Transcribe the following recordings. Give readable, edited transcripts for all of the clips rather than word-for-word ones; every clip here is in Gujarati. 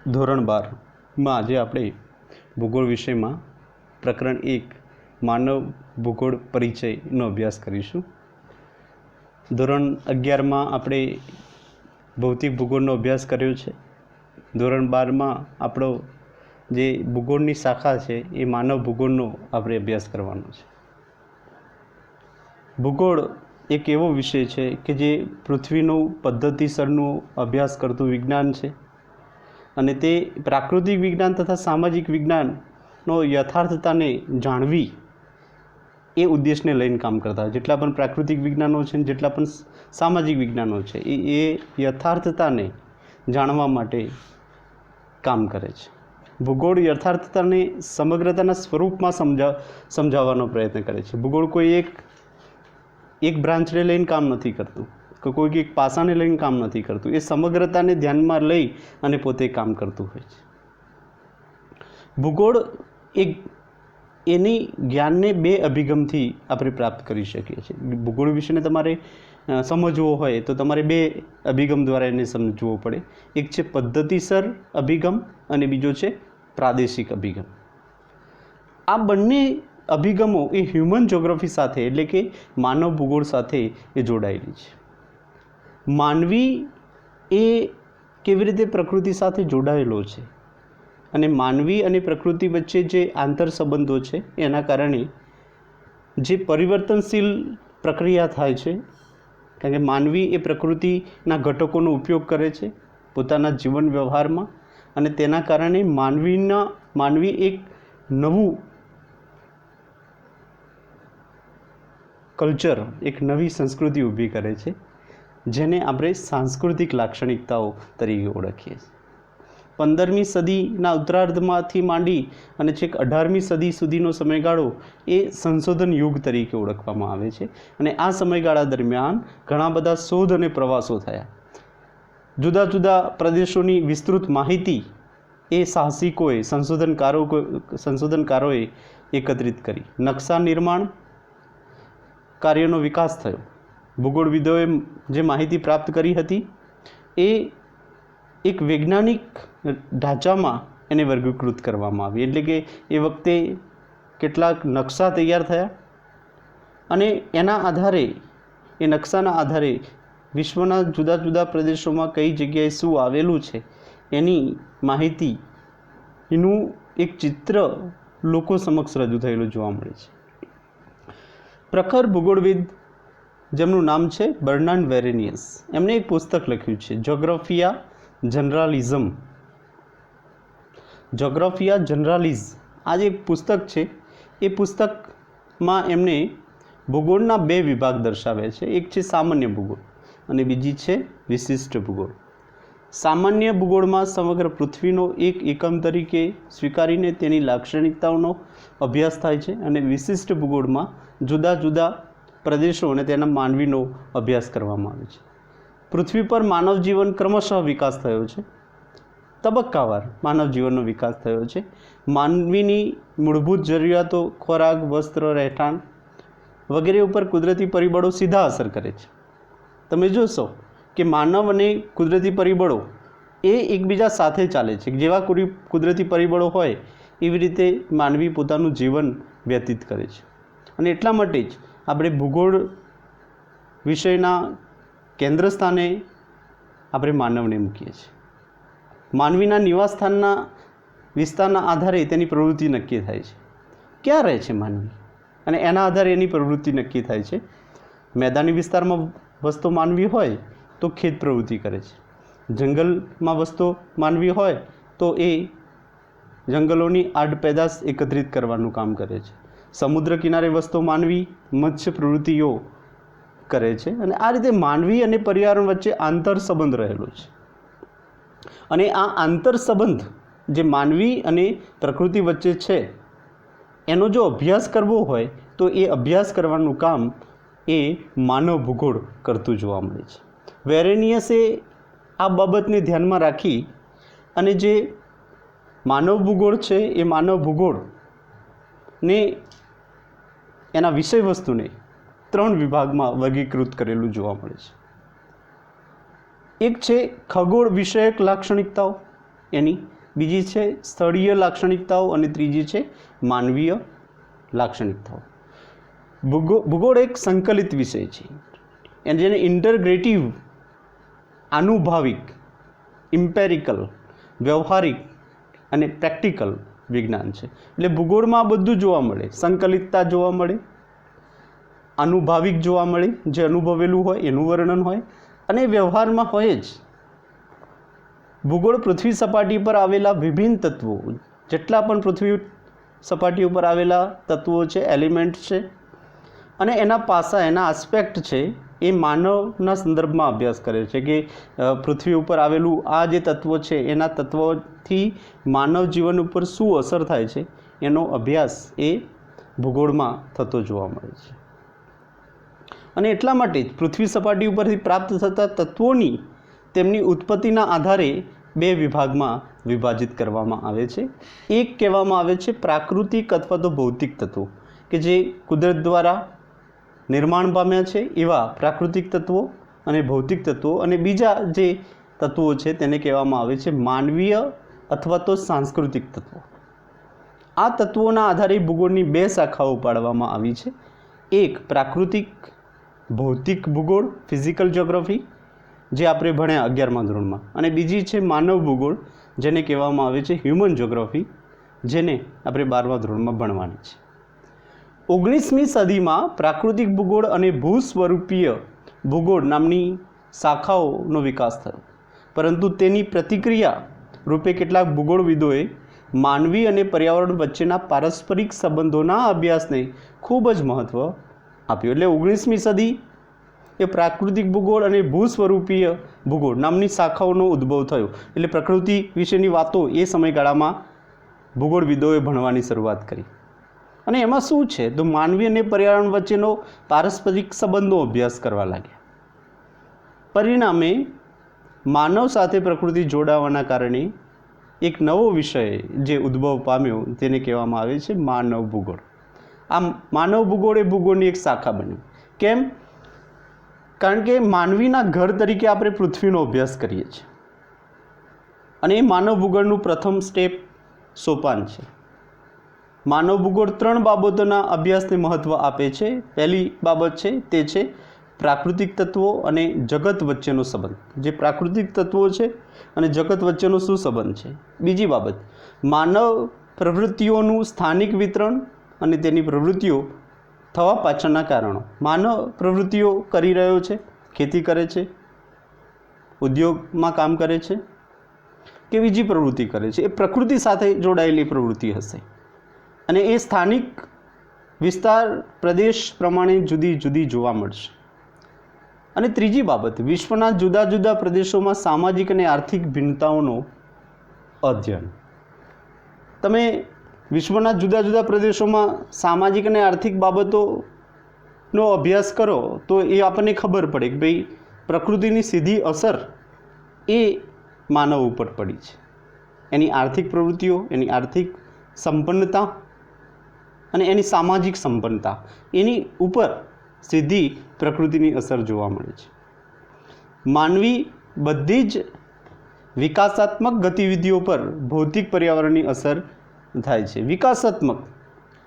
ધોરણ 12 માં આજે આપણે ભૂગોળ વિષયમાં પ્રકરણ 1 માનવ ભૂગોળ પરિચયનો અભ્યાસ કરીશું. ધોરણ 11માં આપણે ભૌતિક ભૂગોળનો અભ્યાસ કર્યો છે. ધોરણ 12માં આપણો જે ભૂગોળની શાખા છે એ માનવ ભૂગોળનો આપણે અભ્યાસ કરવાનો છે. ભૂગોળ એક એવો વિષય છે કે જે પૃથ્વીનું પદ્ધતિસરનું અભ્યાસ કરતું વિજ્ઞાન છે અને તે પ્રાકૃતિક વિજ્ઞાન તથા સામાજિક વિજ્ઞાનનો યથાર્થતાને જાણવી એ ઉદ્દેશને લઈને કામ કરતા હોય. જેટલા પણ પ્રાકૃતિક વિજ્ઞાનો છે, જેટલા પણ સામાજિક વિજ્ઞાનો છે એ યથાર્થતાને જાણવા માટે કામ કરે છે. ભૂગોળ યથાર્થતાને સમગ્રતાના સ્વરૂપમાં સમજાવવાનો પ્રયત્ન કરે છે. ભૂગોળ કોઈ એક બ્રાન્ચને લઈને કામ નથી કરતું કે કોઈ એક પાસાને લઈને કામ નથી કરતું. એ સમગ્રતાને ધ્યાનમાં લઈ અને પોતે કામ કરતું હોય છે. ભૂગોળ એની જ્ઞાનને બે અભિગમથી આપણે પ્રાપ્ત કરી શકીએ છીએ. ભૂગોળ વિષયને તમારે સમજવો હોય તો તમારે બે અભિગમ દ્વારા એને સમજવો પડે. એક છે પદ્ધતિસર અભિગમ અને બીજો છે પ્રાદેશિક અભિગમ. આ બંને અભિગમો એ હ્યુમન જ્યોગ્રાફી સાથે એટલે કે માનવ ભૂગોળ સાથે એ જોડાયેલી છે. માનવી એ કેવી રીતે પ્રકૃતિ સાથે જોડાયેલો છે અને માનવી અને પ્રકૃતિ વચ્ચે જે આંતર સંબંધો છે એના કારણે જે પરિવર્તનશીલ પ્રક્રિયા થાય છે, કારણ કે માનવી એ પ્રકૃતિના ઘટકોનો ઉપયોગ કરે છે પોતાના જીવન વ્યવહારમાં અને તેના કારણે માનવી એક નવું કલ્ચર, એક નવી સંસ્કૃતિ ઊભી કરે છે જેને આપણે સાંસ્કૃતિક લાક્ષણિકતાઓ તરીકે ઓળખીએ છીએ. 15મી સદીના ઉત્તરાર્ધમાંથી માંડી અને છેક 18મી સદી સુધીનો સમયગાળો એ સંશોધન યુગ તરીકે ઓળખવામાં આવે છે અને આ સમયગાળા દરમિયાન ઘણા બધા શોધ અને પ્રવાસો થયા. જુદા જુદા પ્રદેશોની વિસ્તૃત માહિતી એ સાહસિકોએ સંશોધનકારોએ એકત્રિત કરી. નકશા નિર્માણ કાર્યનો વિકાસ થયો. ભૂગોળવિદોએ જે માહિતી પ્રાપ્ત કરી હતી એ એક વૈજ્ઞાનિક ઢાંચામાં એને વર્ગીકૃત કરવામાં આવી. એટલે કે એ વખતે કેટલાક નકશા તૈયાર થયા અને એના આધારે, એ નકશાના આધારે વિશ્વના જુદા જુદા પ્રદેશોમાં કઈ જગ્યાએ શું આવેલું છે એની માહિતી, એનું એક ચિત્ર લોકો સમક્ષ રજૂ થયેલું જોવા મળે છે. પ્રખર ભૂગોળવિદ જેમનું નામ છે બર્નાર્ડ વેરેનિયસ, એમણે એક પુસ્તક લખ્યું છે જ્યોગ્રાફિયા જનરાલિઝ. આ જે પુસ્તક છે એ પુસ્તકમાં એમણે ભૂગોળના બે વિભાગ દર્શાવ્યા છે. એક છે સામાન્ય ભૂગોળ અને બીજી છે વિશિષ્ટ ભૂગોળ. સામાન્ય ભૂગોળમાં સમગ્ર પૃથ્વીનો એક એકમ તરીકે સ્વીકારીને તેની લાક્ષણિકતાઓનો અભ્યાસ થાય છે અને વિશિષ્ટ ભૂગોળમાં જુદા જુદા પ્રદેશો અને તેના માનવીનો અભ્યાસ કરવામાં આવે છે. પૃથ્વી પર માનવ જીવન ક્રમશઃ વિકાસ થયો છે. તબક્કાવાર માનવ જીવનનો વિકાસ થયો છે. માનવીની મૂળભૂત જરૂરિયાતો, ખોરાક, વસ્ત્ર, રહેઠાણ વગેરે ઉપર કુદરતી પરિબળો સીધા અસર કરે છે. તમે જોશો કે માનવ અને કુદરતી પરિબળો એ એકબીજા સાથે ચાલે છે. જેવા કુદરતી પરિબળો હોય એવી રીતે માનવી પોતાનું જીવન વ્યતીત કરે છે અને એટલા માટે જ આપણે ભૂગોળ વિષયના કેન્દ્ર સ્થાને આપણે માનવને મૂકીએ છીએ. માનવીના નિવાસસ્થાનના વિસ્તારના આધારે તેની પ્રવૃત્તિ નક્કી થાય છે. ક્યાં રહે છે માનવી અને એના આધારે એની પ્રવૃત્તિ નક્કી થાય છે. મેદાની વિસ્તારમાં વસતો માનવી હોય તો ખેત પ્રવૃત્તિ કરે છે. જંગલમાં વસતો માનવી હોય તો એ જંગલોની આડપેદાશ એકત્રિત કરવાનું કામ કરે છે. સમુદ્ર કિનારે વસતો માનવી મત્સ્ય પ્રવૃત્તિઓ કરે છે અને આ રીતે માનવી અને પર્યાવરણ વચ્ચે આંતર સંબંધ રહેલો છે. અને આ આંતર સંબંધ જે માનવી અને પ્રકૃતિ વચ્ચે છે એનો જો અભ્યાસ કરવો હોય તો એ અભ્યાસ કરવાનું કામ એ માનવ ભૂગોળ કરતું જોવા મળે છે. વેરેનિયસે આ બાબતને ધ્યાનમાં રાખી અને જે માનવ ભૂગોળ છે એ માનવ ભૂગોળને એના વિષય વસ્તુને 3 વિભાગમાં વર્ગીકૃત કરેલું જોવા મળે છે. એક છે ખગોળ વિષયક લાક્ષણિકતાઓ એની, બીજી છે સ્થળીય લાક્ષણિકતાઓ અને ત્રીજી છે માનવીય લાક્ષણિકતાઓ. ભૂગોળ એક સંકલિત વિષય છે અને જેને ઇન્ટરગ્રેટિવ, આનુભાવિક, ઇમ્પેરિકલ, વ્યવહારિક અને પ્રેક્ટિકલ વિજ્ઞાન છે. એટલે ભૂગોળમાં આ બધું જોવા મળે. સંકલિતતા જોવા મળે, આનુભાવિક જોવા મળે, જે અનુભવેલું હોય એનું વર્ણન હોય, અને વ્યવહારમાં હોય જ. ભૂગોળ પૃથ્વી સપાટી પર આવેલા વિભિન્ન તત્વો, જેટલા પણ પૃથ્વી સપાટી ઉપર આવેલા તત્વો છે, એલિમેન્ટ છે, અને એના પાસા, એના આસ્પેક્ટ છે, એ માનવના સંદર્ભમાં અભ્યાસ કરે છે કે પૃથ્વી ઉપર આવેલું આ જે તત્વો છે એના તત્વોથી માનવ જીવન ઉપર શું અસર થાય છે, એનો અભ્યાસ એ ભૂગોળમાં થતો જોવા મળે છે. અને એટલા માટે જ પૃથ્વી સપાટી ઉપરથી પ્રાપ્ત થતા તત્વોની તેમની ઉત્પત્તિના આધારે બે વિભાગમાં વિભાજિત કરવામાં આવે છે. એક કહેવામાં આવે છે પ્રાકૃતિક અથવા તો ભૌતિક તત્વો, કે જે કુદરત દ્વારા નિર્માણ પામ્યા છે એવા પ્રાકૃતિક તત્વો અને ભૌતિક તત્વો, અને બીજા જે તત્વો છે તેને કહેવામાં આવે છે માનવીય અથવા તો સાંસ્કૃતિક તત્વો. આ તત્વોના આધારે ભૂગોળની બે શાખાઓ પાડવામાં આવી છે. એક પ્રાકૃતિક ભૌતિક ભૂગોળ, ફિઝિકલ જ્યોગ્રાફી, જે આપણે ભણ્યા 11મા ધોરણમાં, અને બીજી છે માનવ ભૂગોળ, જેને કહેવામાં આવે છે હ્યુમન જ્યોગ્રાફી, જેને આપણે 12મા ધોરણમાં ભણવાની છે. 19મી સદીમાં પ્રાકૃતિક ભૂગોળ અને ભૂસ્વરૂપીય ભૂગોળ નામની શાખાઓનો વિકાસ થયો, પરંતુ તેની પ્રતિક્રિયા રૂપે કેટલાક ભૂગોળવિદોએ માનવી અને પર્યાવરણ વચ્ચેના પારસ્પરિક સંબંધોના અભ્યાસને ખૂબ જ મહત્ત્વ આપ્યું. એટલે 19મી સદી એ પ્રાકૃતિક ભૂગોળ અને ભૂસ્વરૂપીય ભૂગોળ નામની શાખાઓનો ઉદ્ભવ થયો. એટલે પ્રકૃતિ વિશેની વાતો એ સમયગાળામાં ભૂગોળવિદોએ ભણવાની શરૂઆત કરી. અને એમાં શું છે તો માનવી અને પર્યાવરણ વચ્ચેનો પારસ્પરિક સંબંધનો અભ્યાસ કરવા લાગ્યા. પરિણામે માનવ સાથે પ્રકૃતિ જોડાવાના કારણે એક નવો વિષય જે ઉદ્ભવ પામ્યો તેને કહેવામાં આવે છે માનવ ભૂગોળ. આ માનવ ભૂગોળ એ ભૂગોળની એક શાખા બની. કેમ? કારણ કે માનવીના ઘર તરીકે આપણે પૃથ્વીનો અભ્યાસ કરીએ છીએ, અને એ માનવ ભૂગોળનું પ્રથમ સ્ટેપ સોપાન છે. માનવ ભૂગોળ 3 બાબતોના અભ્યાસને મહત્ત્વ આપે છે. પહેલી બાબત છે તે છે પ્રાકૃતિક તત્વો અને જગત વચ્ચેનો સંબંધ, જે પ્રાકૃતિક તત્વો છે અને જગત વચ્ચેનો શું સંબંધ છે. બીજી બાબત માનવ પ્રવૃત્તિઓનું સ્થાનિક વિતરણ અને તેની પ્રવૃત્તિઓ થવા પાછળના કારણો. માનવ પ્રવૃત્તિઓ કરી રહ્યો છે, ખેતી કરે છે, ઉદ્યોગમાં કામ કરે છે, કે બીજી પ્રવૃત્તિ કરે છે, એ પ્રકૃતિ સાથે જોડાયેલી પ્રવૃત્તિ હશે, અને એ સ્થાનિક વિસ્તાર પ્રદેશ પ્રમાણે જુદી જુદી જોવા મળશે. અને ત્રીજી બાબત વિશ્વના જુદા જુદા પ્રદેશોમાં સામાજિક અને આર્થિક ભિન્નતાઓનો અધ્યયન. તમે વિશ્વના જુદા જુદા પ્રદેશોમાં સામાજિક અને આર્થિક બાબતોનો અભ્યાસ કરો તો એ આપણને ખબર પડે કે ભાઈ પ્રકૃતિની સીધી અસર એ માનવ ઉપર પડી છે. એની આર્થિક પ્રવૃત્તિઓ, એની આર્થિક સંપન્નતા અને એની સામાજિક સંપન્નતા, એની ઉપર સીધી પ્રકૃતિની અસર જોવા મળે છે. માનવી બધી જ વિકાસાત્મક ગતિવિધિઓ પર ભૌતિક પર્યાવરણની અસર થાય છે. વિકાસાત્મક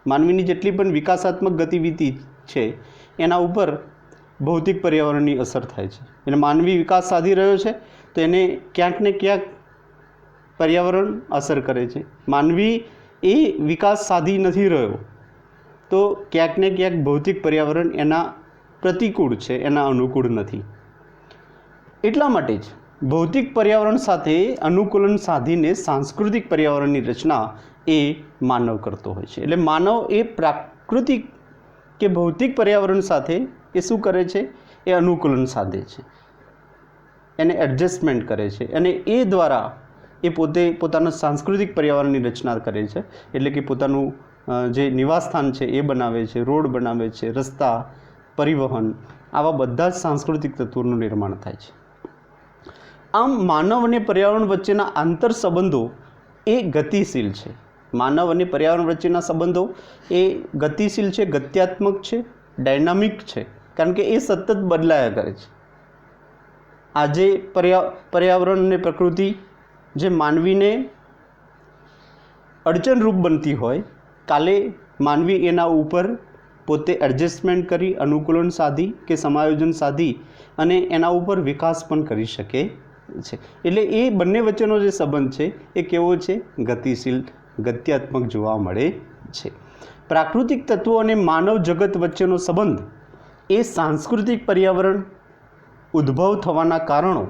માનવીની જેટલી પણ વિકાસાત્મક ગતિવિધિ છે એના ઉપર ભૌતિક પર્યાવરણની અસર થાય છે. એટલે માનવી વિકાસ સાધી રહ્યો છે તો એને ક્યાંક ને ક્યાંક પર્યાવરણ અસર કરે છે. માનવી એ વિકાસ સાધી નથી રહ્યો તો ક્યાંક ને ક્યાંક ભૌતિક પર્યાવરણ એના પ્રતિકૂળ છે, એના અનુકૂળ નથી. એટલા માટે જ ભૌતિક પર્યાવરણ સાથે અનુકૂલન સાધીને સાંસ્કૃતિક પર્યાવરણની રચના એ માનવ કરતો હોય છે. એટલે માનવ એ પ્રાકૃતિક કે ભૌતિક પર્યાવરણ સાથે એ શું કરે છે? એ અનુકૂલન સાધે છે, એને એડજસ્ટમેન્ટ કરે છે, અને એ દ્વારા એ પોતાના સાંસ્કૃતિક પર્યાવરણની રચના કરે છે. એટલે કે પોતાનું જે નિવાસસ્થાન છે એ બનાવે છે, રોડ બનાવે છે, રસ્તા, પરિવહન, આવા બધા જ સાંસ્કૃતિક તત્વોનું નિર્માણ થાય છે. આમ માનવ અને પર્યાવરણ વચ્ચેના આંતર સંબંધો એ ગતિશીલ છે. માનવ અને પર્યાવરણ વચ્ચેના સંબંધો એ ગતિશીલ છે, ગત્યાત્મક છે, ડાયનામિક છે, કારણ કે એ સતત બદલાયા કરે છે. આજે પર્યાવરણ અને પ્રકૃતિ જે માનવીને અડચણરૂપ બનતી હોય, કાલે માનવી એના ઉપર પોતે એડજસ્ટમેન્ટ કરી, અનુકૂલન સાધી કે સમાયોજન સાધી અને એના ઉપર વિકાસ પણ કરી શકે છે. એટલે એ બંને વચ્ચેનો જે સંબંધ છે એ કેવો છે? ગતિશીલ, ગત્યાત્મક જોવા મળે છે. પ્રાકૃતિક તત્વો અને માનવ જગત વચ્ચેનો સંબંધ એ સાંસ્કૃતિક પર્યાવરણ, ઉદ્ભવ થવાના કારણો,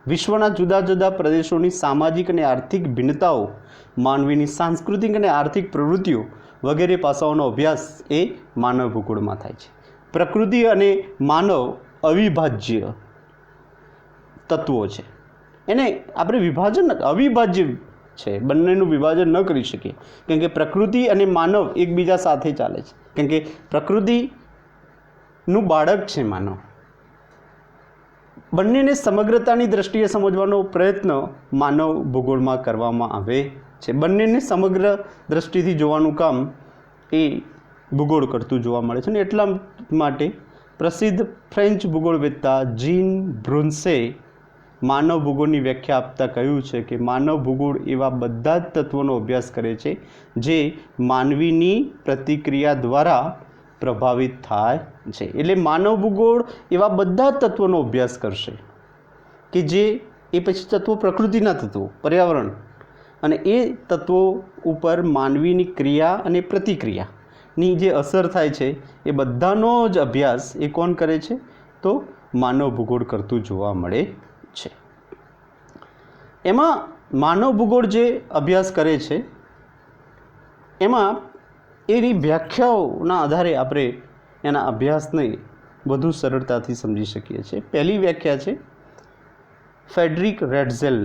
વિશ્વના જુદા જુદા પ્રદેશોની સામાજિક અને આર્થિક ભિન્નતાઓ, માનવીની સાંસ્કૃતિક અને આર્થિક પ્રવૃત્તિઓ વગેરે પાસાઓનો અભ્યાસ એ માનવ ભૂગોળમાં થાય છે. પ્રકૃતિ અને માનવ અવિભાજ્ય તત્વો છે, એને આપણે અવિભાજ્ય છે, બંનેનું વિભાજન ન કરી શકીએ. કેમ કે પ્રકૃતિ અને માનવ એકબીજા સાથે ચાલે છે. કેમ કે પ્રકૃતિનું બાળક છે માનવ. બંનેને સમગ્રતાની દ્રષ્ટિએ સમજવાનો પ્રયત્ન માનવ ભૂગોળમાં કરવામાં આવે છે. બંનેને સમગ્ર દ્રષ્ટિથી જોવાનું કામ એ ભૂગોળ કરતું જોવા મળે છે. અને એટલા માટે પ્રસિદ્ધ ફ્રેન્ચ ભૂગોળવેત્તા જીન બ્રુન્સે માનવ ભૂગોળની વ્યાખ્યા આપતા કહ્યું છે કે માનવ ભૂગોળ એવા બધા જ તત્વોનો અભ્યાસ કરે છે જે માનવીની પ્રતિક્રિયા દ્વારા પ્રભાવિત થાય છે. એટલે માનવ ભૂગોળ એવા બધા જ તત્વોનો અભ્યાસ કરશે કે જે એ પછી તત્વો પ્રકૃતિના તત્વો, પર્યાવરણ, અને એ તત્વો ઉપર માનવીની ક્રિયા અને પ્રતિક્રિયાની જે અસર થાય છે એ બધાનો જ અભ્યાસ એ કોણ કરે છે? તો માનવ ભૂગોળ કરતું જોવા મળે છે. એમાં માનવ ભૂગોળ જે અભ્યાસ કરે છે એમાં એની વ્યાખ્યાઓના આધારે આપણે એના અભ્યાસને વધુ સરળતાથી સમજી શકીએ છીએ. પહેલી વ્યાખ્યા છે ફ્રેડરિક રેટઝેલ.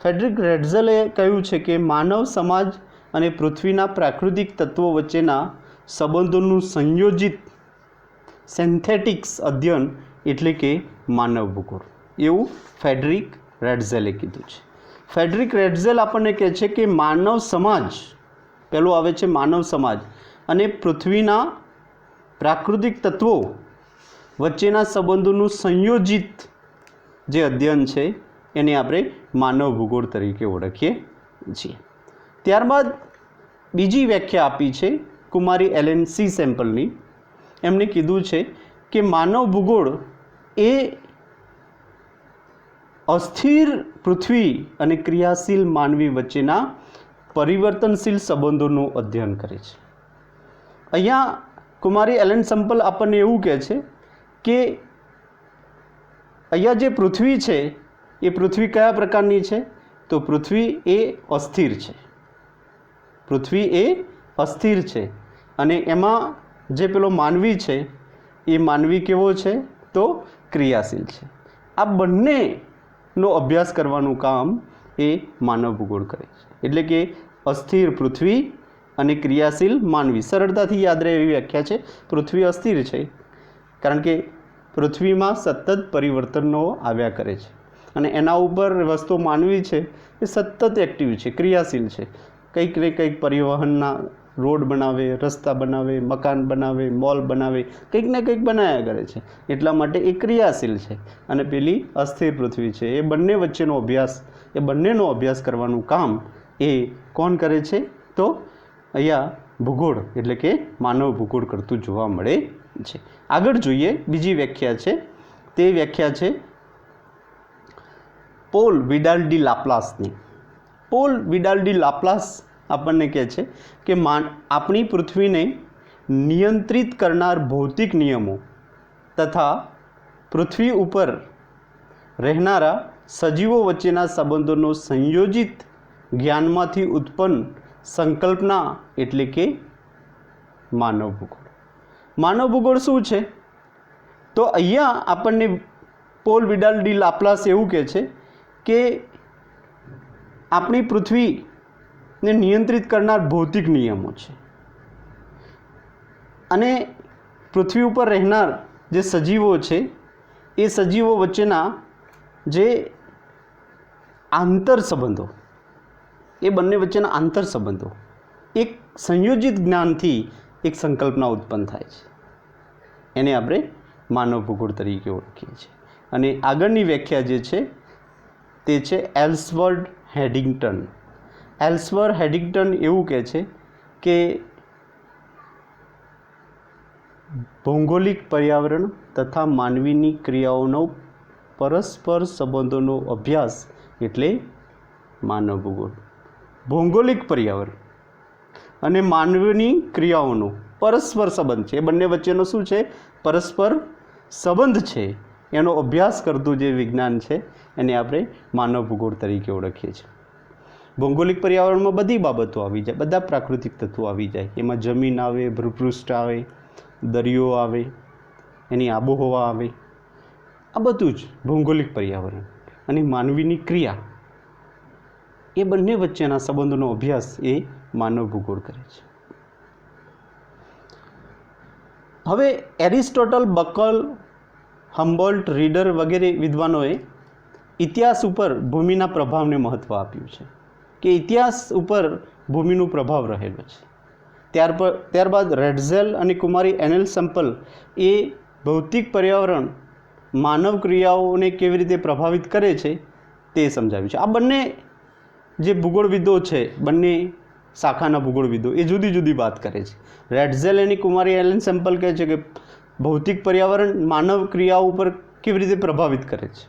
ફ્રેડરિક રેટઝેલે કહ્યું છે કે માનવ સમાજ અને પૃથ્વીના પ્રાકૃતિક તત્વો વચ્ચેના સંબંધોનું સંયોજિત સિન્થેટિક્સ અધ્યયન એટલે કે માનવ ભૂગોળ, એવું ફ્રેડરિક રેટઝેલે કીધું છે. ફ્રેડરિક રેટઝેલ આપણને કહે છે કે માનવ સમાજ, પહેલું આવે છે માનવ સમાજ અને પૃથ્વીના પ્રાકૃતિક તત્વો વચ્ચેના સંબંધોનું સંયોજિત જે અધ્યયન છે એને આપણે માનવ ભૂગોળ તરીકે ઓળખીએ છીએ. ત્યારબાદ બીજી વ્યાખ્યા આપી છે કુમારી એલેન સી સેમ્પલની. એમણે કીધું છે કે માનવ ભૂગોળ એ અસ્થિર પૃથ્વી અને ક્રિયાશીલ માનવી વચ્ચેના પરિવર્તનશીલ સંબંધોનું અધ્યયન કરે છે. અહીંયા કુમારી એલેન સેમ્પલ આપણને એવું કહે છે કે અહીંયા જે પૃથ્વી છે એ પૃથ્વી કયા પ્રકારની છે? તો પૃથ્વી એ અસ્થિર છે. પૃથ્વી એ અસ્થિર છે અને એમાં જે પેલો માનવી છે એ માનવી કેવો છે? તો ક્રિયાશીલ છે. આ બંનેનો અભ્યાસ કરવાનું કામ એ માનવ ભૂગોળ કરે છે. એટલે કે અસ્થિર પૃથ્વી અને ક્રિયાશીલ માનવી. સરળતાથી યાદ રહે એવી વ્યાખ્યા છે. પૃથ્વી અસ્થિર છે કારણ કે પૃથ્વીમાં સતત પરિવર્તનો આવ્યા કરે છે અને એના ઉપર વસ્તુ માનવી છે એ સતત એક્ટિવ છે, ક્રિયાશીલ છે. કંઈક ને કંઈક પરિવહનના રોડ બનાવે, રસ્તા બનાવે, મકાન બનાવે, મોલ બનાવે, કંઈક ને કંઈક બનાવ્યા કરે છે. એટલા માટે એ ક્રિયાશીલ છે અને પેલી અસ્થિર પૃથ્વી છે. એ બંને વચ્ચેનો અભ્યાસ, એ બંનેનો અભ્યાસ કરવાનું કામ એ કોણ કરે છે? તો અહીંયા ભૂગોળ એટલે કે માનવ ભૂગોળ કરતું જોવા મળે છે. આગળ જોઈએ, બીજી વ્યાખ્યા છે. તે વ્યાખ્યા છે પોલ વિડાલ ડી લાપ્લાસની. પોલ વિડાલ ડી લાપ્લાસ આપણને કહે છે કે આપણી પૃથ્વીને નિયંત્રિત કરનાર ભૌતિક નિયમો તથા પૃથ્વી ઉપર રહેનારા સજીવો વચ્ચેના સંબંધોનો સંયોજિત જ્ઞાનમાંથી ઉત્પન્ન સંકલ્પના એટલે કે માનવ ભૂગોળ. માનવ ભૂગોળ શું છે? તો અહીંયા આપણને પોલ વિડાલ ડી લાપ્લાસ એવું કહે છે કે આપણી પૃથ્વીને નિયંત્રિત કરનાર ભૌતિક નિયમો છે અને પૃથ્વી ઉપર રહેનાર જે સજીવો છે એ સજીવો વચ્ચેના જે આંતર સંબંધો, એ બંને વચ્ચેના આંતર સંબંધો એક સંયોજિત જ્ઞાનથી એક સંકલ્પના ઉત્પન્ન થાય છે. એને આપણે માનવ ભૂગોળ તરીકે ઓળખીએ છીએ. અને આગળની વ્યાખ્યા જે છે તે છે એલ્સવર્ડ હેડિંગ્ટન. એલ્સવર હેડિંગ્ટન એવું કહે છે કે ભૌગોલિક પર્યાવરણ તથા માનવીની ક્રિયાઓનો પરસ્પર સંબંધોનો અભ્યાસ એટલે માનવ ભૂગોળ. ભૌગોલિક પર્યાવરણ અને માનવીની ક્રિયાઓનો પરસ્પર સંબંધ છે, એ બંને વચ્ચેનો શું છે? પરસ્પર સંબંધ છે. એનો અભ્યાસ કરતું જે વિજ્ઞાન છે એને આપણે માનવ ભૂગોળ તરીકે ઓળખીએ છીએ. ભૌગોલિક પર્યાવરણમાં બધી બાબતો આવી જાય, બધા પ્રાકૃતિક તત્વો આવી જાય. એમાં જમીન આવે, ભૂપૃષ્ઠ આવે, દરિયો આવે, એની આબોહવા આવે, આ બધું જ ભૌગોલિક પર્યાવરણ. અને માનવીની ક્રિયા, એ બંને વચ્ચેના સંબંધોનો અભ્યાસ એ માનવ ભૂગોળ કરે છે. હવે એરિસ્ટોટલ, બકલ, હમ્બોલ્ટ, રીડર વગેરે વિદ્વાનોએ ઇતિહાસ ઉપર ભૂમિના પ્રભાવને મહત્ત્વ આપ્યું છે કે ઇતિહાસ ઉપર ભૂમિનો પ્રભાવ રહેલો છે. ત્યારબાદ રેડઝેલ અને કુમારી એનેલ સેમ્પલ એ ભૌતિક પર્યાવરણ માનવ ક્રિયાઓને કેવી રીતે પ્રભાવિત કરે છે તે સમજાવ્યું છે. આ બંને જે ભૂગોળવિદો છે, બંને શાખાના ભૂગોળવિદો, એ જુદી જુદી વાત કરે છે. રેડઝેલ અને કુમારી એલેન સેમ્પલ કહે છે કે ભૌતિક પર્યાવરણ માનવ ક્રિયાઓ ઉપર કેવી રીતે પ્રભાવિત કરે છે.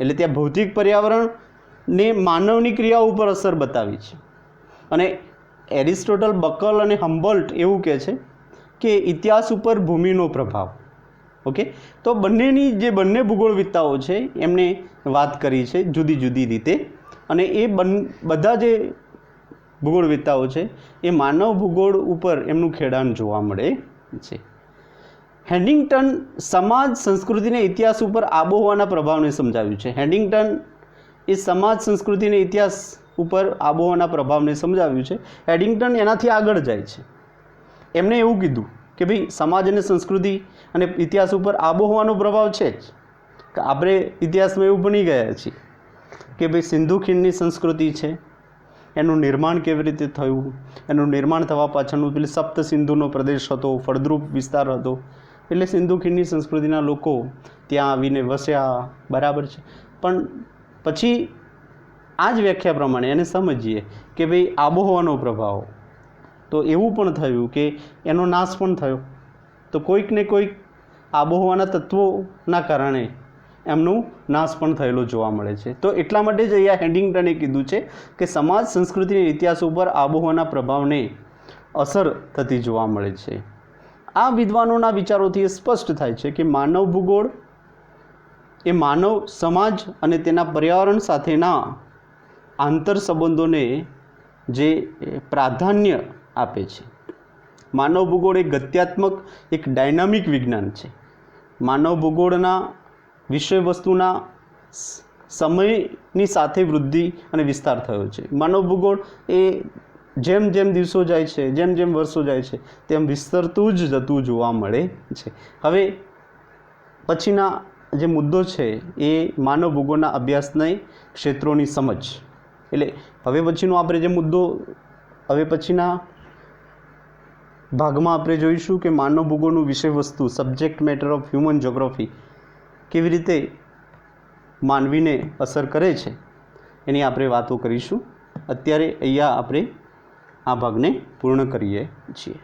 એટલે ત્યાં ભૌતિક પર્યાવરણને માનવની ક્રિયાઓ ઉપર અસર બતાવી છે. અને એરિસ્ટોટલ, બકલ અને હમ્બોલ્ટ એવું કહે છે કે ઇતિહાસ ઉપર ભૂમિનો પ્રભાવ. ઓકે, તો બંનેની જે બંને ભૂગોળવિદતાઓ છે એમને વાત કરી છે જુદી જુદી રીતે. અને એ બધા જે ભૂગોળવિદતાઓ છે એ માનવ ભૂગોળ ઉપર એમનું ખેડાણ જોવા મળે છે. હેડિંગ્ટન સમાજ, સંસ્કૃતિ અને ઇતિહાસ ઉપર આબોહવાના પ્રભાવને સમજાવ્યું છે. હેડિંગ્ટન એ સમાજ, સંસ્કૃતિ અને ઇતિહાસ ઉપર આબોહવાના પ્રભાવને સમજાવ્યું છે. હેડિંગ્ટન એનાથી આગળ જાય છે. એમણે એવું કીધું કે ભાઈ સમાજ અને સંસ્કૃતિ અને ઇતિહાસ ઉપર આબોહવાનો પ્રભાવ છે જ. કે આપણે ઇતિહાસમાં એવું બની ગયા છીએ કે ભાઈ સિંધુ ખીણની સંસ્કૃતિ છે, એનું નિર્માણ કેવી રીતે થયું, એનું નિર્માણ થવા પાછળનું પેલી સપ્ત સિંધુનો પ્રદેશ હતો, ફળદ્રુપ વિસ્તાર હતો, એટલે સિંધુ ખીણની સંસ્કૃતિના લોકો ત્યાં આવીને વસ્યા, બરાબર છે. પણ પછી આ જ વ્યાખ્યા પ્રમાણે એને સમજીએ કે ભાઈ આબોહવાનો પ્રભાવ, તો એવું પણ થયું કે એનો નાશ પણ થયો. તો કોઈક ને કોઈક આબોહવાના તત્વોના કારણે એમનો નાશ પણ થયેલો જોવા મળે છે. તો એટલા માટે જ અહીંયા હેડિંગ્ટને કીધું છે કે સમાજ, સંસ્કૃતિ અને ઇતિહાસ ઉપર આબોહવાના પ્રભાવને અસર થતી જોવા મળે છે. આ વિદ્વાનોના વિચારોથી એ સ્પષ્ટ થાય છે કે માનવ ભૂગોળ એ માનવ સમાજ અને તેના પર્યાવરણ સાથેના આંતર સંબંધોને જે પ્રાધાન્ય આપે છે. માનવ ભૂગોળ એક ગત્યાત્મક, એક ડાયનામિક વિજ્ઞાન છે. માનવ ભૂગોળના વિષય વસ્તુના સમયની સાથે વૃદ્ધિ અને વિસ્તાર થયો છે. માનવ ભૂગોળ એ જેમ જેમ દિવસો જાય છે, જેમ જેમ વર્ષો જાય છે, તેમ વિસ્તરતું જ જતું જોવા મળે છે. હવે પછીના જે મુદ્દો છે એ માનવ ભૂગોળના અભ્યાસના ક્ષેત્રોની સમજ. એટલે હવે પછીનો આપણે જે મુદ્દો હવે પછીના ભાગમાં આપણે જોઈશું કે માનવ ભૂગોળનું વિષય વસ્તુ, subject matter of human geography કેવી રીતે માનવીને અસર કરે છે એની આપણે વાતો કરીશું. અત્યારે અહીંયા આપણે આ ભાગને પૂર્ણ કરીએ છીએ.